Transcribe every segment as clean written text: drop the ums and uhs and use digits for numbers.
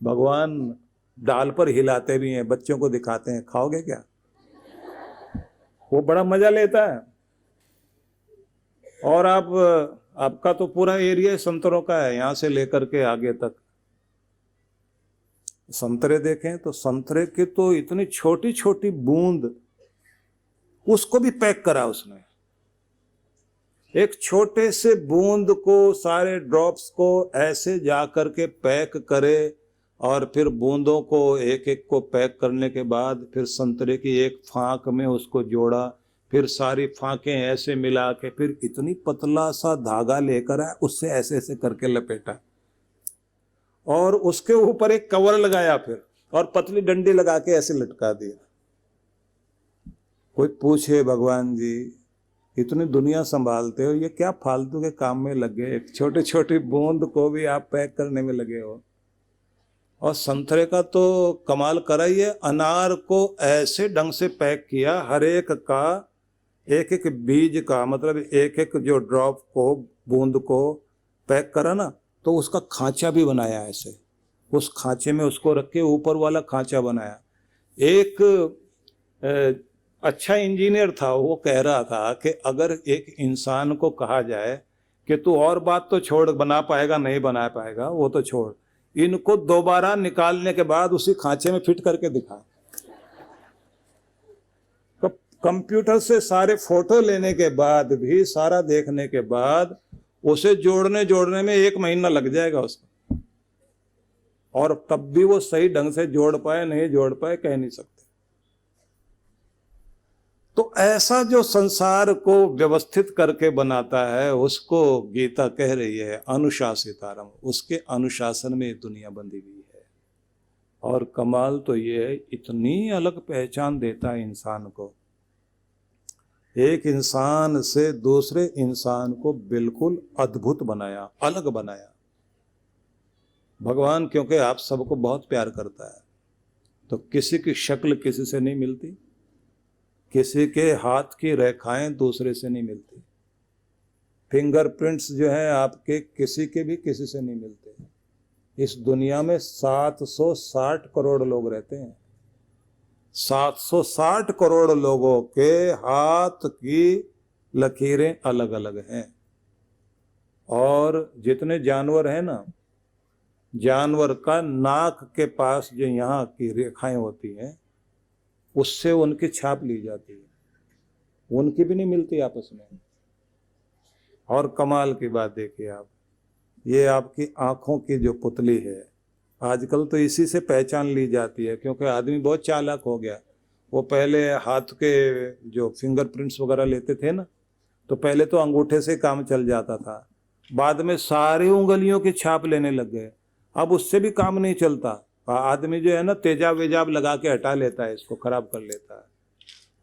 भगवान डाल पर हिलाते भी हैं, बच्चों को दिखाते हैं, खाओगे क्या? वो बड़ा मजा लेता है। और आप, आपका तो पूरा एरिया संतरों का है, यहां से लेकर के आगे तक। संतरे देखें तो संतरे की तो इतनी छोटी छोटी बूंद, उसको भी पैक करा उसने। एक छोटे से बूंद को, सारे ड्रॉप्स को ऐसे जा करके पैक करे, और फिर बूंदों को एक एक को पैक करने के बाद फिर संतरे की एक फांक में उसको जोड़ा, फिर सारी फांकें ऐसे मिला के फिर इतनी पतला सा धागा लेकर आया, उससे ऐसे ऐसे करके लपेटा, और उसके ऊपर एक कवर लगाया फिर, और पतली डंडी लगा के ऐसे लटका दिया। कोई पूछे भगवान जी इतनी दुनिया संभालते हो, ये क्या फालतू के काम में लगे, एक छोटी छोटी बूंद को भी आप पैक करने में लगे हो। और संतरे का तो कमाल करा ही है, अनार को ऐसे ढंग से पैक किया, हर एक का एक एक बीज का मतलब एक एक जो ड्रॉप को, बूंद को पैक करा ना, तो उसका खांचा भी बनाया ऐसे, उस खांचे में उसको रख के ऊपर वाला खांचा बनाया। एक अच्छा इंजीनियर था, वो कह रहा था कि अगर एक इंसान को कहा जाए कि तू और बात तो छोड़, बना पाएगा नहीं बना पाएगा वो तो छोड़, इनको दोबारा निकालने के बाद उसी खांचे में फिट करके दिखा। तो कंप्यूटर से सारे फोटो लेने के बाद भी, सारा देखने के बाद, उसे जोड़ने जोड़ने में 1 महीना लग जाएगा उसको, और तब भी वो सही ढंग से जोड़ पाए नहीं जोड़ पाए कह नहीं सकते। तो ऐसा जो संसार को व्यवस्थित करके बनाता है, उसको गीता कह रही है अनुशासितारम, उसके अनुशासन में दुनिया बंधी हुई है। और कमाल तो ये है, इतनी अलग पहचान देता है इंसान को, एक इंसान से दूसरे इंसान को बिल्कुल अद्भुत बनाया, अलग बनाया भगवान। क्योंकि आप सबको बहुत प्यार करता है, तो किसी की शक्ल किसी से नहीं मिलती, किसी के हाथ की रेखाएं दूसरे से नहीं मिलती, फिंगरप्रिंट्स जो है आपके किसी के भी किसी से नहीं मिलते। इस दुनिया में 760 करोड़ लोग रहते हैं, 760 करोड़ लोगों के हाथ की लकीरें अलग अलग हैं। और जितने जानवर हैं ना, जानवर का नाक के पास जो यहाँ की रेखाएं होती हैं, उससे उनकी छाप ली जाती है, उनकी भी नहीं मिलती आपस में। और कमाल की बात देखिए आप, ये आपकी आंखों की जो पुतली है, आजकल तो इसी से पहचान ली जाती है, क्योंकि आदमी बहुत चालाक हो गया। वो पहले हाथ के जो फिंगरप्रिंट्स वगैरह लेते थे ना, तो पहले तो अंगूठे से काम चल जाता था, बाद में सारी उंगलियों की छाप लेने लग गए। अब उससे भी काम नहीं चलता, आदमी जो है ना तेजाब वेजाब लगा के हटा लेता है, इसको खराब कर लेता है।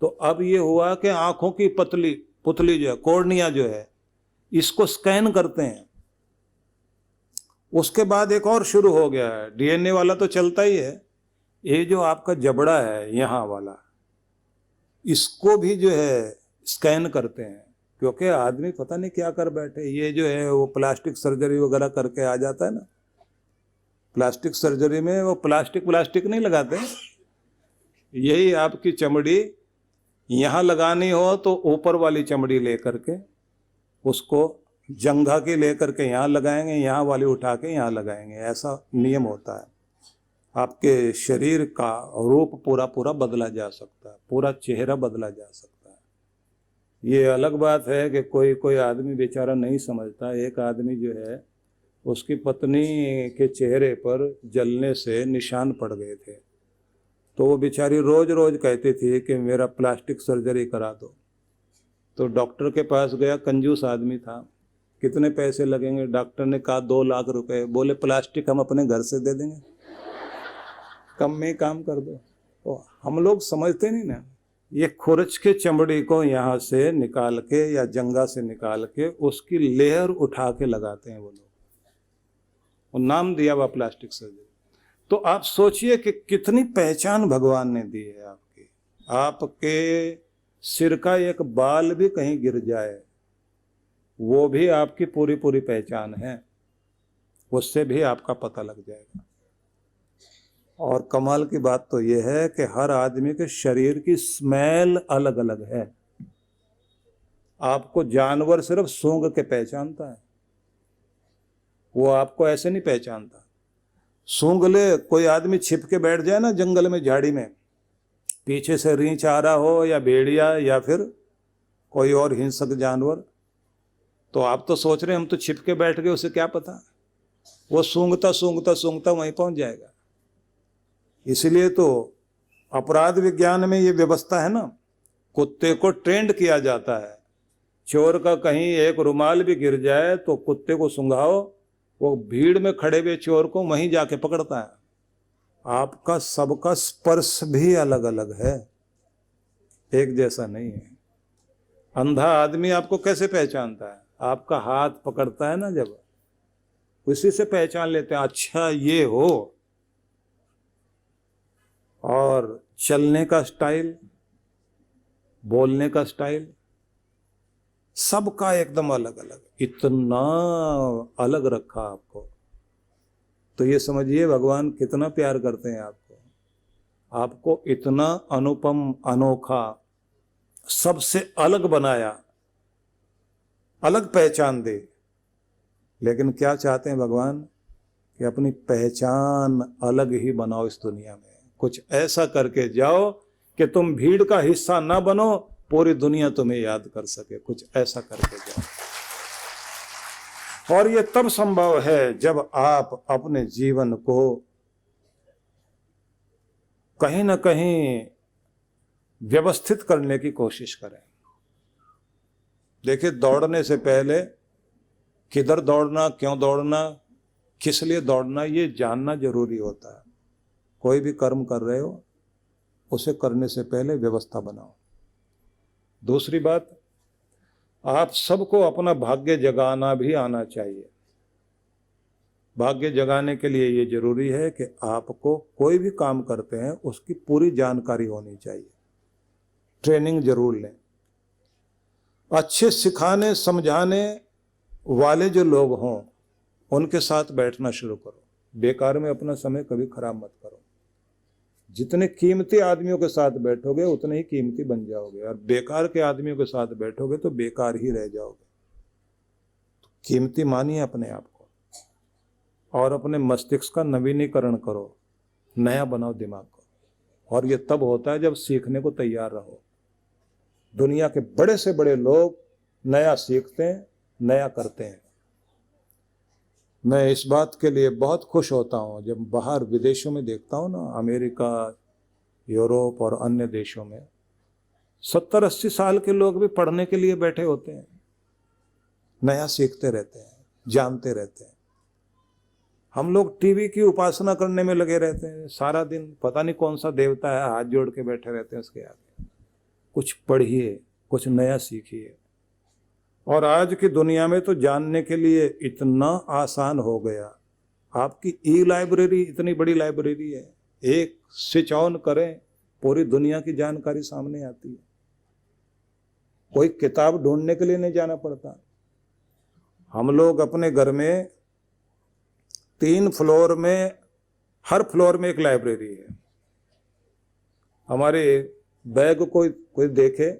तो अब ये हुआ कि आंखों की पतली पुतली जो है, कॉर्निया जो है, इसको स्कैन करते हैं। उसके बाद एक और शुरू हो गया है, डीएनए वाला तो चलता ही है, ये जो आपका जबड़ा है यहाँ वाला, इसको भी जो है स्कैन करते हैं। क्योंकि आदमी पता नहीं क्या कर बैठे, ये जो है वो प्लास्टिक सर्जरी वगैरह करके आ जाता है ना, प्लास्टिक सर्जरी में वो प्लास्टिक नहीं लगाते, यही आपकी चमड़ी यहाँ लगानी हो तो ऊपर वाली चमड़ी लेकर के उसको जंघा की लेकर के यहाँ लगाएंगे, यहाँ वाली उठा के यहाँ लगाएंगे, ऐसा नियम होता है। आपके शरीर का रूप पूरा पूरा बदला जा सकता है, पूरा चेहरा बदला जा सकता है। ये अलग बात है कि कोई कोई आदमी बेचारा नहीं समझता। एक आदमी जो है, उसकी पत्नी के चेहरे पर जलने से निशान पड़ गए थे, तो वो बेचारी रोज रोज कहती थी कि मेरा प्लास्टिक सर्जरी करा दो। तो डॉक्टर के पास गया, कंजूस आदमी था, कितने पैसे लगेंगे? डॉक्टर ने कहा 2 लाख रुपए। बोले प्लास्टिक हम अपने घर से दे देंगे, कम में काम कर दो। तो हम लोग समझते नहीं ना, ये खुरच के चमड़ी को यहाँ से निकाल के या जंगा से निकाल के उसकी लेयर उठा के लगाते हैं वो लोग, और नाम दिया हुआ प्लास्टिक सर्जरी। तो आप सोचिए कि कितनी पहचान भगवान ने दी है आपकी। आपके सिर का एक बाल भी कहीं गिर जाए, वो भी आपकी पूरी पूरी पहचान है, उससे भी आपका पता लग जाएगा। और कमाल की बात तो यह है कि हर आदमी के शरीर की स्मेल अलग अलग है। आपको जानवर सिर्फ सूंघ के पहचानता है, वो आपको ऐसे नहीं पहचानता। सूंघ ले, कोई आदमी छिप के बैठ जाए ना जंगल में, झाड़ी में, पीछे से रींछ आ रहा हो या भेड़िया या फिर कोई और हिंसक जानवर, तो आप तो सोच रहे हैं हम तो छिप के बैठ गए, उसे क्या पता, वो सूंघता सूंघता सूंघता वहीं पहुंच जाएगा। इसलिए तो अपराध विज्ञान में ये व्यवस्था है ना, कुत्ते को ट्रेंड किया जाता है। चोर का कहीं एक रुमाल भी गिर जाए तो कुत्ते को सूंघाओ, वो भीड़ में खड़े हुए चोर को वहीं जाके पकड़ता है। आपका सबका स्पर्श भी अलग अलग है, एक जैसा नहीं है। अंधा आदमी आपको कैसे पहचानता है? आपका हाथ पकड़ता है ना जब, उसी से पहचान लेते हैं, अच्छा ये हो। और चलने का स्टाइल, बोलने का स्टाइल, सबका एकदम अलग अलग, इतना अलग रखा आपको। तो ये समझिए भगवान कितना प्यार करते हैं आपको, आपको इतना अनुपम अनोखा सबसे अलग बनाया, अलग पहचान दे। लेकिन क्या चाहते हैं भगवान कि अपनी पहचान अलग ही बनाओ इस दुनिया में, कुछ ऐसा करके जाओ कि तुम भीड़ का हिस्सा ना बनो, पूरी दुनिया तुम्हें याद कर सके, कुछ ऐसा करके जाओ। और ये तब संभव है जब आप अपने जीवन को कहीं ना कहीं व्यवस्थित करने की कोशिश करें। देखिए, दौड़ने से पहले किधर दौड़ना, क्यों दौड़ना, किस लिए दौड़ना, ये जानना जरूरी होता है। कोई भी कर्म कर रहे हो उसे करने से पहले व्यवस्था बनाओ। दूसरी बात, आप सबको अपना भाग्य जगाना भी आना चाहिए। भाग्य जगाने के लिए ये जरूरी है कि आपको कोई भी काम करते हैं उसकी पूरी जानकारी होनी चाहिए, ट्रेनिंग जरूर लें। अच्छे सिखाने समझाने वाले जो लोग हों उनके साथ बैठना शुरू करो। बेकार में अपना समय कभी खराब मत करो। जितने कीमती आदमियों के साथ बैठोगे उतने ही कीमती बन जाओगे, और बेकार के आदमियों के साथ बैठोगे तो बेकार ही रह जाओगे। तो कीमती मानिए अपने आप को, और अपने मस्तिष्क का नवीनीकरण करो, नया बनाओ दिमाग को। और ये तब होता है जब सीखने को तैयार रहो। दुनिया के बड़े से बड़े लोग नया सीखते हैं, नया करते हैं। मैं इस बात के लिए बहुत खुश होता हूँ जब बाहर विदेशों में देखता हूँ ना, अमेरिका, यूरोप और अन्य देशों में 70-80 साल के लोग भी पढ़ने के लिए बैठे होते हैं, नया सीखते रहते हैं, जानते रहते हैं। हम लोग टीवी की उपासना करने में लगे रहते हैं सारा दिन, पता नहीं कौन सा देवता है, हाथ जोड़ के बैठे रहते हैं उसके आगे। कुछ पढ़िए, कुछ नया सीखिए। और आज की दुनिया में तो जानने के लिए इतना आसान हो गया। आपकी ई लाइब्रेरी इतनी बड़ी लाइब्रेरी है, एक स्विच ऑन करें पूरी दुनिया की जानकारी सामने आती है। कोई किताब ढूंढने के लिए नहीं जाना पड़ता। हम लोग अपने घर में 3 फ्लोर में, हर फ्लोर में एक लाइब्रेरी है। हमारे बैग कोई देखे,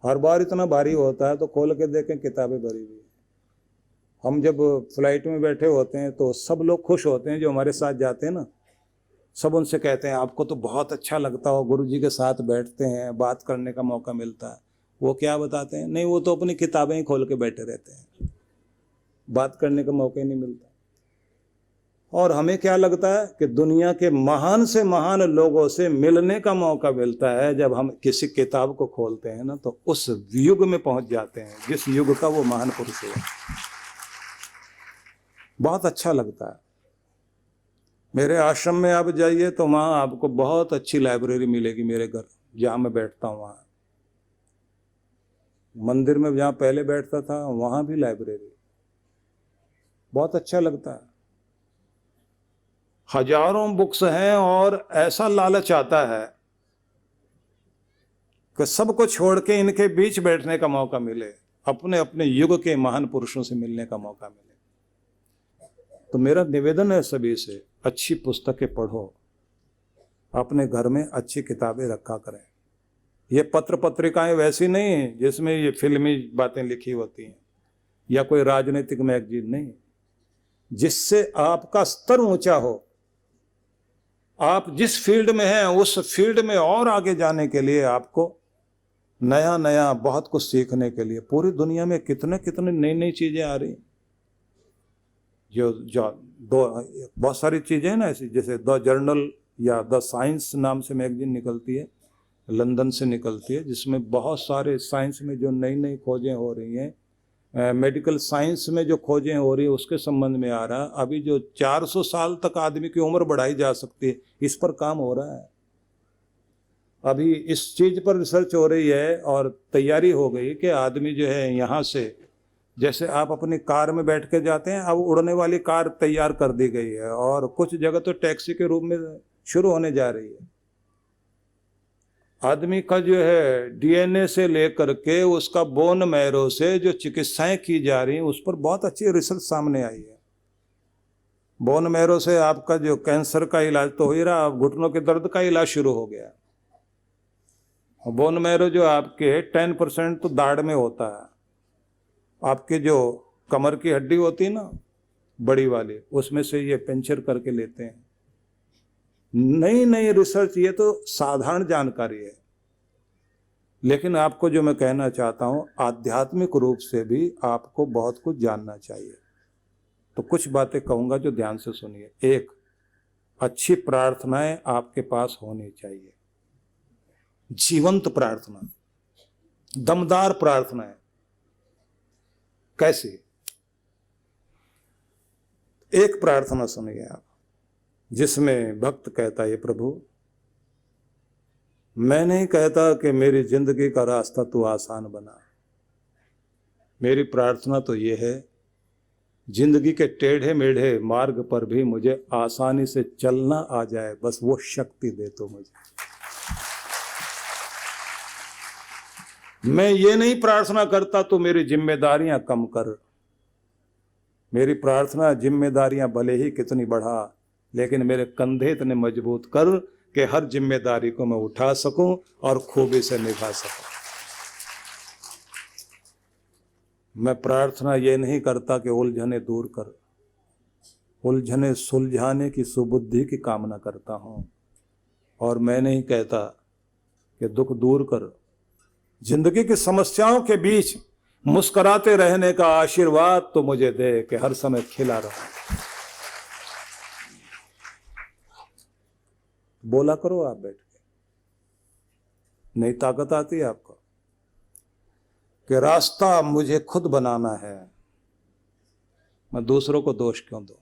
हर बार इतना भारी होता है तो खोल के देखें किताबें भरी हुई। हम जब फ्लाइट में बैठे होते हैं तो सब लोग खुश होते हैं जो हमारे साथ जाते हैं ना, सब उनसे कहते हैं आपको तो बहुत अच्छा लगता हो, गुरुजी के साथ बैठते हैं, बात करने का मौका मिलता है। वो क्या बताते हैं, नहीं वो तो अपनी किताबें ही खोल के बैठे रहते हैं, बात करने का मौका ही नहीं मिलता। और हमें क्या लगता है कि दुनिया के महान से महान लोगों से मिलने का मौका मिलता है जब हम किसी किताब को खोलते हैं ना, तो उस युग में पहुंच जाते हैं जिस युग का वो महान पुरुष है। बहुत अच्छा लगता है। मेरे आश्रम में आप जाइए तो वहाँ आपको बहुत अच्छी लाइब्रेरी मिलेगी। मेरे घर जहाँ मैं बैठता हूँ, वहाँ मंदिर में जहाँ पहले बैठता था वहाँ भी लाइब्रेरी, बहुत अच्छा लगता है। हजारों बुक्स हैं और ऐसा लालच आता है कि सबको छोड़ के इनके बीच बैठने का मौका मिले, अपने अपने युग के महान पुरुषों से मिलने का मौका मिले। तो मेरा निवेदन है सभी से, अच्छी पुस्तकें पढ़ो, अपने घर में अच्छी किताबें रखा करें। ये पत्र पत्रिकाएं वैसी नहीं हैं जिसमें ये फिल्मी बातें लिखी होती हैं या कोई राजनीतिक मैगजीन नहीं, जिससे आपका स्तर ऊंचा हो, आप जिस फील्ड में हैं उस फील्ड में और आगे जाने के लिए आपको नया नया बहुत कुछ सीखने के लिए। पूरी दुनिया में कितने कितने नई नई चीजें आ रही हैं, जो बहुत सारी चीजें हैं ना ऐसी, जैसे द जर्नल या द साइंस नाम से मैगजीन निकलती है, लंदन से निकलती है, जिसमें बहुत सारे साइंस में जो नई नई खोजें हो रही हैं, मेडिकल साइंस में जो खोजें हो रही है उसके संबंध में आ रहा है। अभी जो 400 साल तक आदमी की उम्र बढ़ाई जा सकती है, इस पर काम हो रहा है। अभी इस चीज पर रिसर्च हो रही है और तैयारी हो गई कि आदमी जो है यहाँ से, जैसे आप अपनी कार में बैठ के जाते हैं, अब उड़ने वाली कार तैयार कर दी गई है और कुछ जगह तो टैक्सी के रूप में शुरू होने जा रही है। आदमी का जो है डीएनए से लेकर के उसका बोन मैरो से जो चिकित्साएं की जा रही हैं उस पर बहुत अच्छी रिसर्च सामने आई है। बोन मैरो से आपका जो कैंसर का इलाज तो हो ही रहा, अब घुटनों के दर्द का इलाज शुरू हो गया। बोन मैरो जो आपके 10% तो दाढ़ में होता है, आपके जो कमर की हड्डी होती है ना बड़ी वाली, उसमें से ये पंचर करके लेते हैं। नई नई रिसर्च, ये तो साधारण जानकारी है, लेकिन आपको जो मैं कहना चाहता हूं, आध्यात्मिक रूप से भी आपको बहुत कुछ जानना चाहिए। तो कुछ बातें कहूंगा जो ध्यान से सुनिए। एक, अच्छी प्रार्थनाएं आपके पास होनी चाहिए, जीवंत प्रार्थना, दमदार प्रार्थनाएं। कैसी? एक प्रार्थना सुनिए आप, जिसमें भक्त कहता है, प्रभु मैं नहीं कहता कि मेरी जिंदगी का रास्ता तू आसान बना, मेरी प्रार्थना तो ये है जिंदगी के टेढ़े मेढ़े मार्ग पर भी मुझे आसानी से चलना आ जाए, बस वो शक्ति दे तो मुझे। मैं ये नहीं प्रार्थना करता तो मेरी जिम्मेदारियां कम कर, मेरी प्रार्थना जिम्मेदारियां भले ही कितनी बढ़ा, लेकिन मेरे कंधे इतने मजबूत कर कि हर जिम्मेदारी को मैं उठा सकूं और खूबी से निभा सकूं। मैं प्रार्थना ये नहीं करता कि उलझने दूर कर, उलझने सुलझाने की सुबुद्धि की कामना करता हूं। और मैं नहीं कहता कि दुख दूर कर, जिंदगी की समस्याओं के बीच मुस्कुराते रहने का आशीर्वाद तो मुझे दे कि हर समय खिला रहा। बोला करो आप बैठ के, नई ताकत आती है आपको कि रास्ता मुझे खुद बनाना है, मैं दूसरों को दोष क्यों दूं।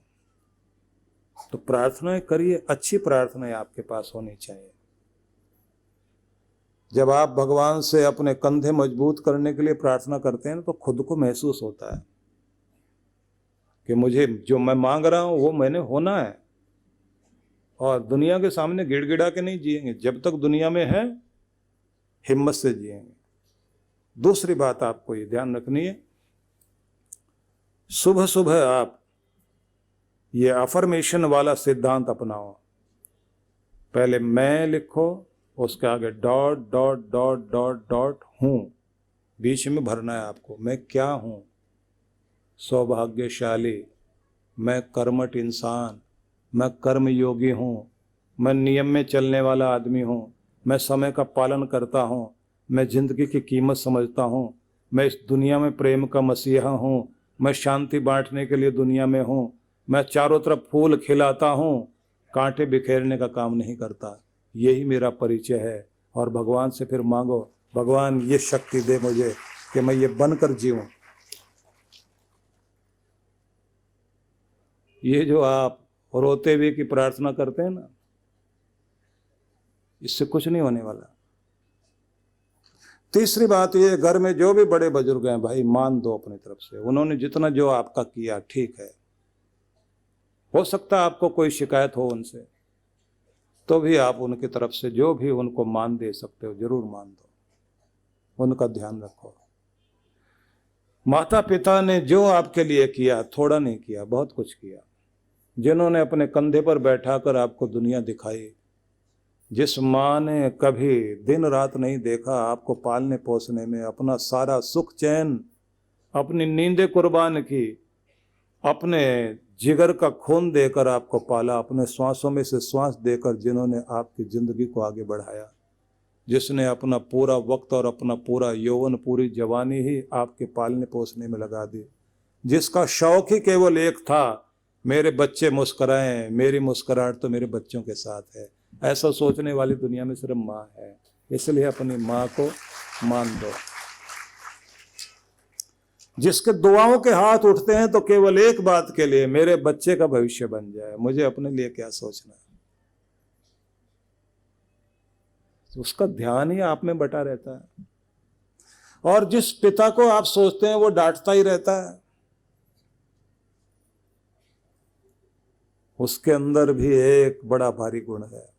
तो प्रार्थनाएं करिए, अच्छी प्रार्थनाएं आपके पास होनी चाहिए। जब आप भगवान से अपने कंधे मजबूत करने के लिए प्रार्थना करते हैं तो खुद को महसूस होता है कि मुझे जो मैं मांग रहा हूं वो मैंने होना है। और दुनिया के सामने गिड़गिड़ा के नहीं जिएंगे, जब तक दुनिया में है हिम्मत से जिएंगे। दूसरी बात आपको ये ध्यान रखनी है, सुबह सुबह आप ये अफर्मेशन वाला सिद्धांत अपनाओ। पहले मैं लिखो, उसके आगे dot dot dot dot dot हूं, बीच में भरना है आपको। मैं क्या हूं? सौभाग्यशाली, मैं कर्मठ इंसान, मैं कर्म योगी हूं, मैं नियम में चलने वाला आदमी हूं, मैं समय का पालन करता हूं, मैं जिंदगी की कीमत समझता हूं, मैं इस दुनिया में प्रेम का मसीहा हूं, मैं शांति बांटने के लिए दुनिया में हूं, मैं चारों तरफ फूल खिलाता हूं, कांटे बिखेरने का काम नहीं करता। यही मेरा परिचय है। और भगवान से फिर मांगो, भगवान ये शक्ति दे मुझे कि मैं ये बनकर जीऊं। ये जो आप रोते हुए की प्रार्थना करते हैं ना, इससे कुछ नहीं होने वाला। तीसरी बात ये, घर में जो भी बड़े बुजुर्ग हैं भाई, मान दो अपनी तरफ से, उन्होंने जितना जो आपका किया ठीक है। हो सकता है आपको कोई शिकायत हो उनसे, तो भी आप उनकी तरफ से जो भी उनको मान दे सकते हो जरूर मान दो, उनका ध्यान रखो। माता पिता ने जो आपके लिए किया, थोड़ा नहीं किया, बहुत कुछ किया। जिन्होंने अपने कंधे पर बैठाकर आपको दुनिया दिखाई, जिस माँ ने कभी दिन रात नहीं देखा आपको पालने पोसने में, अपना सारा सुख चैन, अपनी नींदें कुर्बान की, अपने जिगर का खून देकर आपको पाला, अपने श्वासों में से श्वास देकर जिन्होंने आपकी जिंदगी को आगे बढ़ाया, जिसने अपना पूरा वक्त और अपना पूरा यौवन, पूरी जवानी ही आपके पालने पोसने में लगा दी, जिसका शौक ही केवल एक था, मेरे बच्चे मुस्कुराएं, मेरी मुस्कुराहट तो मेरे बच्चों के साथ है। ऐसा सोचने वाली दुनिया में सिर्फ माँ है। इसलिए अपनी माँ को मान दो। जिसके दुआओं के हाथ उठते हैं तो केवल एक बात के लिए, मेरे बच्चे का भविष्य बन जाए, मुझे अपने लिए क्या सोचना है। उसका ध्यान ही आप में बटा रहता है। और जिस पिता को आप सोचते हैं वो डांटता ही रहता है, उसके अंदर भी एक बड़ा भारी गुण है।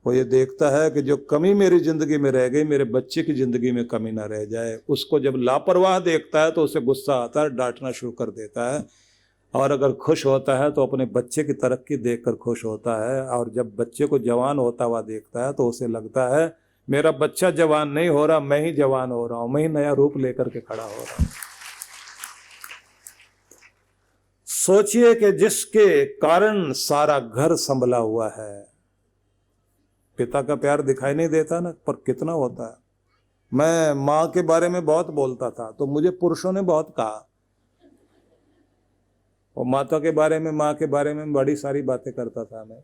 वो ये देखता है कि जो कमी मेरी जिंदगी में रह गई, मेरे बच्चे की जिंदगी में कमी ना रह जाए। उसको जब लापरवाह देखता है तो उसे गुस्सा आता है, डांटना शुरू कर देता है। और अगर खुश होता है तो अपने बच्चे की तरक्की देखकर खुश होता है। और जब बच्चे को जवान होता हुआ देखता है तो उसे लगता है मेरा बच्चा जवान नहीं हो रहा, मैं ही जवान हो रहा हूं, मैं ही नया रूप लेकर के खड़ा हो रहा हूं। सोचिए कि जिसके कारण सारा घर संभला हुआ है, पिता का प्यार दिखाई नहीं देता ना, पर कितना होता है। मैं माँ के बारे में बहुत बोलता था तो मुझे पुरुषों ने बहुत कहा, और माता के बारे में, माँ के बारे में बड़ी सारी बातें करता था मैं,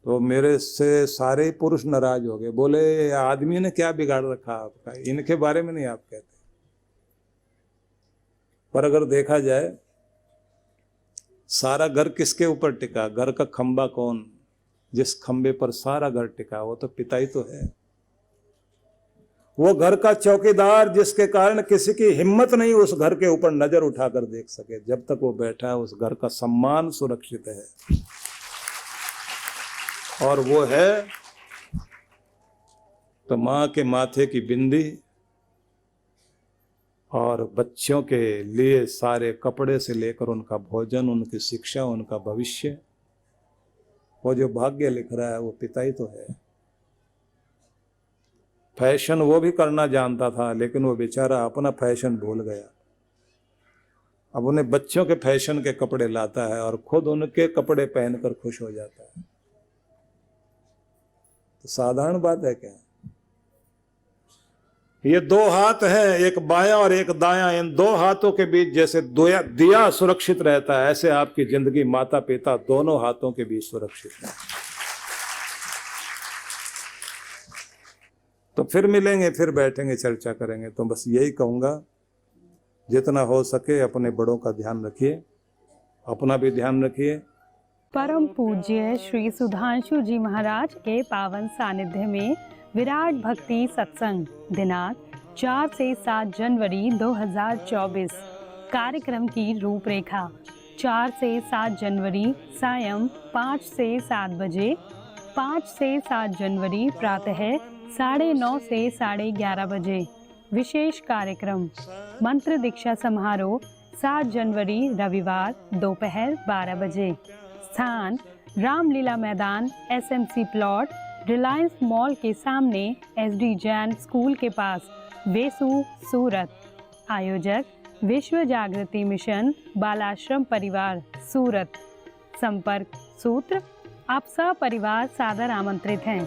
तो मेरे से सारे पुरुष नाराज हो गए। बोले आदमी ने क्या बिगाड़ रखा आपका, इनके बारे में नहीं आप कहते। पर अगर देखा जाए सारा घर किसके ऊपर टिका, घर का खंबा कौन, जिस खंबे पर सारा घर टिका वो तो पिता ही तो है। वो घर का चौकीदार जिसके कारण किसी की हिम्मत नहीं उस घर के ऊपर नजर उठाकर देख सके। जब तक वो बैठा है उस घर का सम्मान सुरक्षित है। और वो है तो माँ के माथे की बिंदी और बच्चों के लिए सारे कपड़े से लेकर उनका भोजन, उनकी शिक्षा, उनका भविष्य, वो जो भाग्य लिख रहा है वो पिता ही तो है। फैशन वो भी करना जानता था, लेकिन वो बेचारा अपना फैशन भूल गया। अब उन्हें बच्चों के फैशन के कपड़े लाता है और खुद उनके कपड़े पहनकर खुश हो जाता है। तो साधारण बात है क्या? ये दो हाथ हैं, एक बायां और एक दायां। इन दो हाथों के बीच जैसे दिया सुरक्षित रहता है, ऐसे आपकी जिंदगी माता पिता दोनों हाथों के बीच सुरक्षित है। तो फिर मिलेंगे, फिर बैठेंगे, चर्चा करेंगे। तो बस यही कहूंगा, जितना हो सके अपने बड़ों का ध्यान रखिए, अपना भी ध्यान रखिए। परम पूज्य श्री सुधांशु जी महाराज के पावन सानिध्य में विराट भक्ति सत्संग दिनांक 4 से 7 जनवरी 2024। कार्यक्रम की रूपरेखा 4 से 7 जनवरी सायं 5 से 7 बजे, 5 से 7 जनवरी प्रातः 9:30 से 11:30 बजे। विशेष कार्यक्रम मंत्र दीक्षा समारोह 7 जनवरी रविवार दोपहर 12 बजे। स्थान रामलीला मैदान, SMC प्लॉट, रिलायंस मॉल के सामने, SD जैन स्कूल के पास, वेसू, सूरत। आयोजक विश्व जागृति मिशन, बालाश्रम परिवार, सूरत। संपर्क सूत्र, आप सब परिवार सादर आमंत्रित हैं।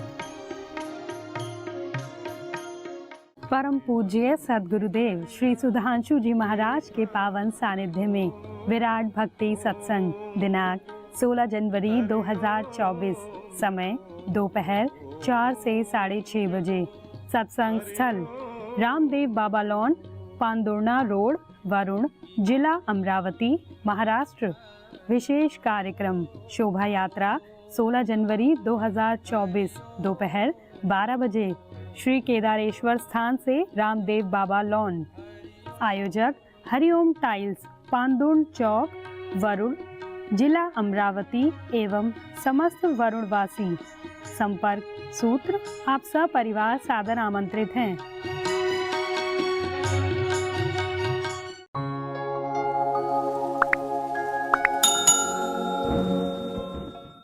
परम पूज्य सद्गुरुदेव श्री सुधांशु जी महाराज के पावन सानिध्य में विराट भक्ति सत्संग दिनांक 16 जनवरी 2024। समय दोपहर 4 से 6:30 बजे। सत्संग स्थल रामदेव बाबा लॉन, पांदुर्णा रोड, वरुण, जिला अमरावती, महाराष्ट्र। विशेष कार्यक्रम शोभा यात्रा 16 जनवरी 2024 दोपहर 12 बजे, श्री केदारेश्वर स्थान से रामदेव बाबा लॉन। आयोजक हरिओम टाइल्स, पांदुर्ण चौक, वरुण, जिला अमरावती एवं समस्त वरुणवासी। संपर्क सूत्र, आप सब परिवार सादर आमंत्रित हैं।